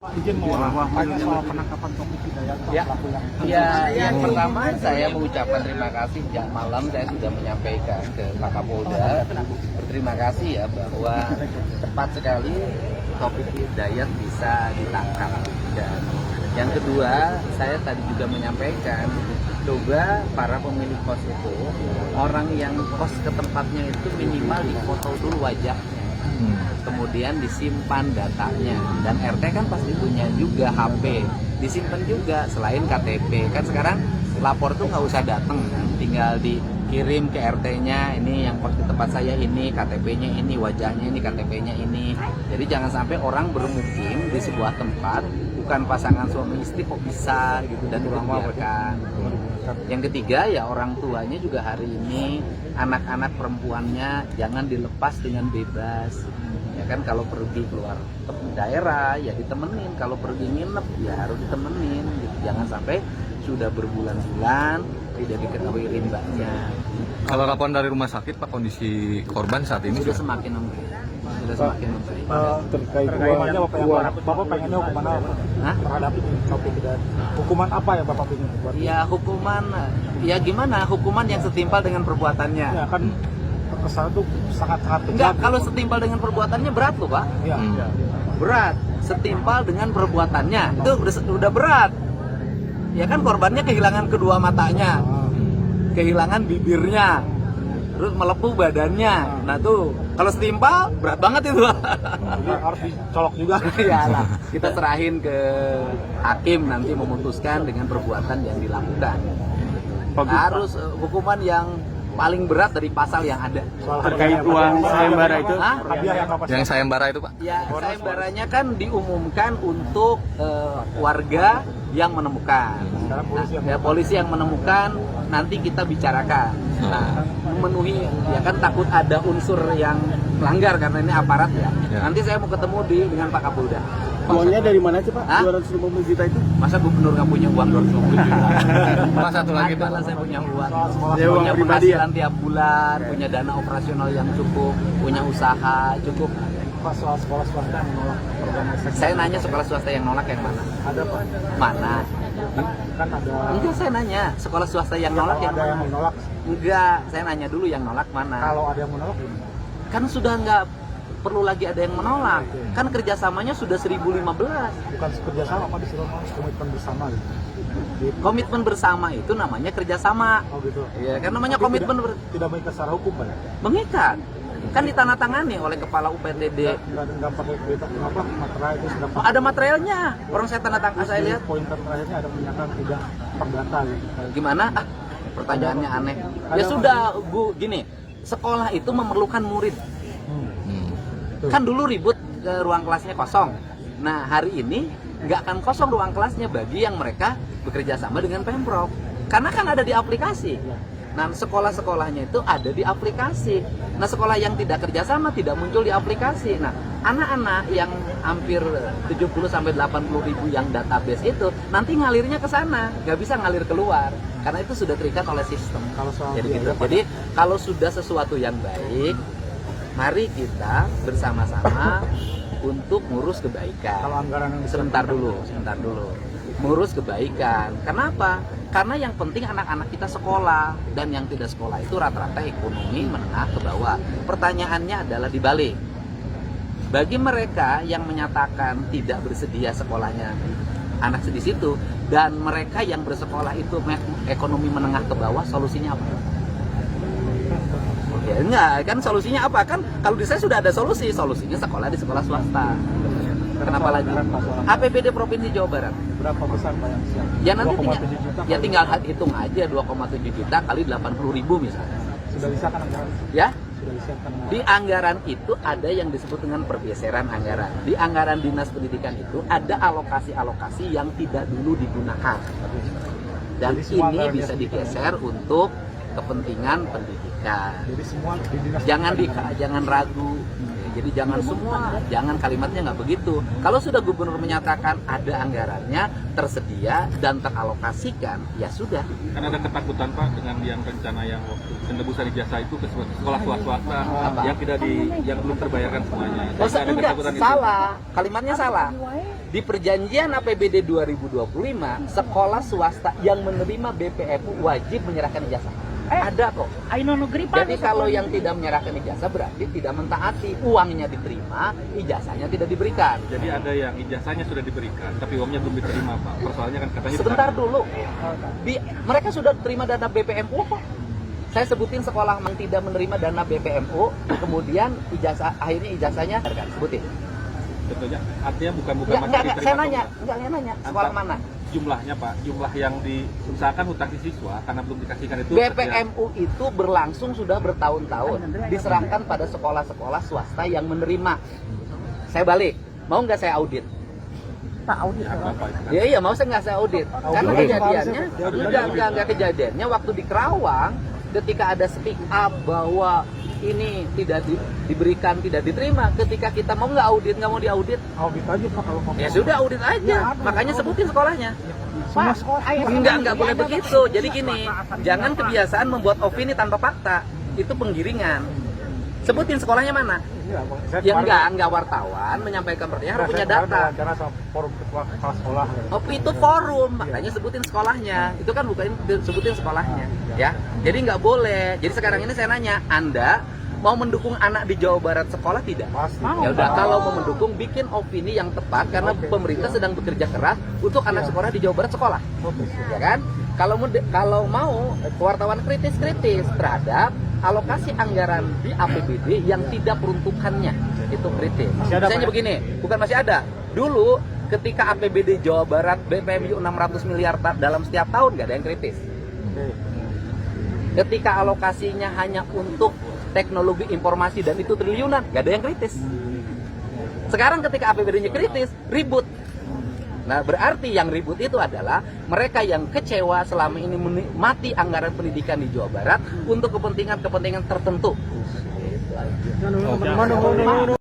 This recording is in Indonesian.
Izin mau tanya soal penangkapan Taufik Hidayat, Ya, pelaku yang yang pertama saya mengucapkan terima kasih. Sejak malam saya sudah menyampaikan ke Pak Kapolda berterima kasih ya bahwa tepat sekali Taufik Hidayat bisa ditangkap. Dan yang kedua, saya tadi juga menyampaikan coba para pemilik kos itu, orang yang kos ke tempatnya itu minimal difoto dulu wajahnya. Kemudian disimpan datanya, dan RT kan pasti punya juga HP, disimpan juga selain KTP. Kan sekarang lapor tuh nggak usah datang kan, tinggal dikirim ke RT-nya, ini yang kos di tempat saya ini, KTP-nya ini, wajahnya ini, KTP-nya ini. Jadi jangan sampai orang bermukim di sebuah tempat bukan pasangan suami istri kok bisa gitu dan dibiarkan. Yang ketiga ya orang tuanya juga hari ini anak-anak perempuannya jangan dilepas dengan bebas. Ya kan, kalau pergi keluar daerah ya ditemenin, kalau pergi nginep ya harus ditemenin gitu. Jangan sampai sudah berbulan-bulan tidak diketahui rimbanya. Kalau laporan dari rumah sakit Pak, kondisi korban saat ini sudah semakin membaik. terkait Bapak pengennya hukuman apa terhadap Taufik Hidayat? Hukuman apa ya Bapak ingin buat? Ya hukuman, ya gimana? Hukuman yang setimpal dengan perbuatannya. Ya kan kesan itu sangat-sangat kejam. Enggak, kalau setimpal dengan perbuatannya berat loh Pak. Iya. Berat, setimpal dengan perbuatannya itu udah berat. Ya kan korbannya kehilangan kedua matanya, kehilangan bibirnya, terus melepuh badannya. Nah tuh kalau setimpal berat banget itu. Jadi harus dicolok juga. Iyalah, kita serahin ke hakim nanti memutuskan dengan perbuatan yang dilakukan. Harus hukuman yang paling berat dari pasal yang ada. Terkait uang sayembara itu, yang sayembara itu Pak? Ya, sayembaranya kan diumumkan untuk warga yang menemukan. Nah, polisi yang menemukan nanti kita bicarakan. Nah, memenuhi ya kan takut ada unsur yang melanggar karena ini aparat ya. Nanti saya mau ketemu dengan Pak Kapolda. uangnya dari mana sih Pak? 250 juta itu? Masa gubernur nggak punya uang 250 juta? Pak, satu lagi Pak. Saya punya uang. Ya, uang Punya pribadi ya? penghasilan tiap bulan, punya dana operasional yang cukup, punya usaha cukup. Pak, soal sekolah swasta yang menolak organisasi. Saya nanya sekolah swasta yang nolak yang mana? Ada Pak? Mana? Kan ada. Enggak, saya nanya sekolah swasta yang nolak yang Ada yang mana? menolak. Enggak, saya nanya dulu yang nolak mana? Kalau ada yang menolak gimana? Kan sudah nggak perlu lagi ada yang menolak. Kan kerjasamanya sudah 1015. Bukan kerjasama Pak, disuruh komitmen bersama gitu. Komitmen bersama itu namanya kerjasama. Oh gitu. Ya, kan namanya Tapi komitmen tidak mengikat secara hukum Pak ya? mengikat. Kan ditandatangani oleh kepala UPTD. Nggak pakai berita kenapa materai itu sudah Oh, ada materialnya. Orang saya tanda tangan, saya lihat. Poin terakhirnya ada pernyataan tidak perdata gitu. Gimana? Pertanyaannya aneh. Ya sudah, Bu, gini. Sekolah itu memerlukan murid. Kan dulu ribut ke ruang kelasnya kosong. Nah, hari ini nggak akan kosong ruang kelasnya bagi yang mereka bekerja sama dengan Pemprov. Karena kan ada di aplikasi. Nah, sekolah-sekolahnya itu ada di aplikasi. Nah, sekolah yang tidak kerjasama tidak muncul di aplikasi. Nah, anak-anak yang hampir 70-80 ribu yang database itu nanti ngalirnya ke sana, nggak bisa ngalir keluar karena itu sudah terikat oleh sistem. Kalau soal Jadi gitu. biaya, Jadi kalau sudah sesuatu yang baik, mari kita bersama-sama untuk ngurus kebaikan. Kalau anggaran yang Sebentar dulu. Ngurus kebaikan. Kenapa? Karena yang penting anak-anak kita sekolah, dan yang tidak sekolah itu rata-rata ekonomi menengah ke bawah. Pertanyaannya adalah dibalik. Bagi mereka yang menyatakan tidak bersedia sekolahnya anak di situ, dan mereka yang bersekolah itu ekonomi menengah ke bawah, solusinya apa? Ya enggak, kan solusinya apa? Kan kalau di saya sudah ada solusinya sekolah di sekolah swasta. Kenapa lagi? APBD Provinsi Jawa Barat. berapa besar Pak yang siap? Ya nanti 2,7 juta. ya tinggal hitung aja 2,7 juta kali 80 ribu misalnya. Sudah disiapkan anggaran? Ya, Sudah disiapkan anggaran. di anggaran itu ada yang disebut dengan pergeseran anggaran. Di anggaran Dinas Pendidikan itu ada alokasi-alokasi yang tidak dulu digunakan. Dan Jadi semua ini anggaran bisa yang digeser untuk kepentingan pendidikan. Jadi semua di dinas Jangan ragu. Jadi jangan kalimatnya nggak begitu. Kalau sudah gubernur menyatakan ada anggarannya, tersedia dan teralokasikan, ya sudah. Kan ada ketakutan Pak dengan yang rencana yang waktu penebusan ijazah itu ke sekolah swasta yang belum terbayarkan semuanya. Oh, Ada enggak, ketakutan itu. salah. Kalimatnya salah. Di perjanjian APBD 2025, sekolah swasta yang menerima BPMU wajib menyerahkan ijazah. Ada kok. Aino negeri Pak. Jadi kalau yang tidak menyerahkan ijazah berarti tidak mentaati, uangnya diterima, ijazahnya tidak diberikan. Jadi ada yang ijazahnya sudah diberikan, tapi uangnya belum diterima, Pak. Persoalannya kan katanya Sebentar dulu, mereka sudah terima dana BPMU kok. Saya sebutin sekolah yang tidak menerima dana BPMU, kemudian akhirnya ijazahnya sebutin. Tentunya artinya bukan Enggak, diterima saya atau nanya, sekolah mana? Jumlahnya, Pak, jumlah yang diusahakan hutang siswa karena belum dikasihkan itu BPMU itu berlangsung sudah bertahun-tahun, diserahkan pada sekolah-sekolah swasta yang menerima. Saya balik, mau nggak saya audit? Pak audit. Ya iya, mau saya nggak saya audit? Karena kejadiannya, enggak kejadiannya waktu di Kerawang, ketika ada speak up bahwa ini tidak diberikan, tidak diterima, ketika kita mau nggak audit, nggak mau diaudit, Audit aja Pak kalau mau. ya sudah audit aja. Makanya sebutin sekolahnya. Semua sekolah. Enggak boleh begitu. Jadi gini, jangan kebiasaan membuat opini tanpa fakta. Itu penggiringan. Sebutin sekolahnya mana? Ya enggak wartawan menyampaikan pertanyaan harus punya data. Karena sama forum ketua kepala sekolah. Oh, itu forum, makanya sebutin sekolahnya. Itu kan bukan sebutin sekolahnya, ya. Jadi nggak boleh. Jadi sekarang ini saya nanya, Anda mau mendukung anak di Jawa Barat sekolah tidak? Pasti. Ya udah, kalau mau mendukung bikin opini yang tepat karena pemerintah sedang bekerja keras untuk anak sekolah di Jawa Barat sekolah. Ya kan? Kalau mau wartawan kritis terhadap alokasi anggaran di APBD yang tidak peruntukannya, itu kritis. Misalnya begini, bukan masih ada. Dulu ketika APBD Jawa Barat BPMU 600 miliar dalam setiap tahun nggak ada yang kritis. Ketika alokasinya hanya untuk teknologi informasi dan itu triliunan, nggak ada yang kritis. Sekarang ketika APBD-nya kritis, ribut. Nah, berarti yang ribut itu adalah mereka yang kecewa selama ini menikmati anggaran pendidikan di Jawa Barat untuk kepentingan tertentu. Gitu aja.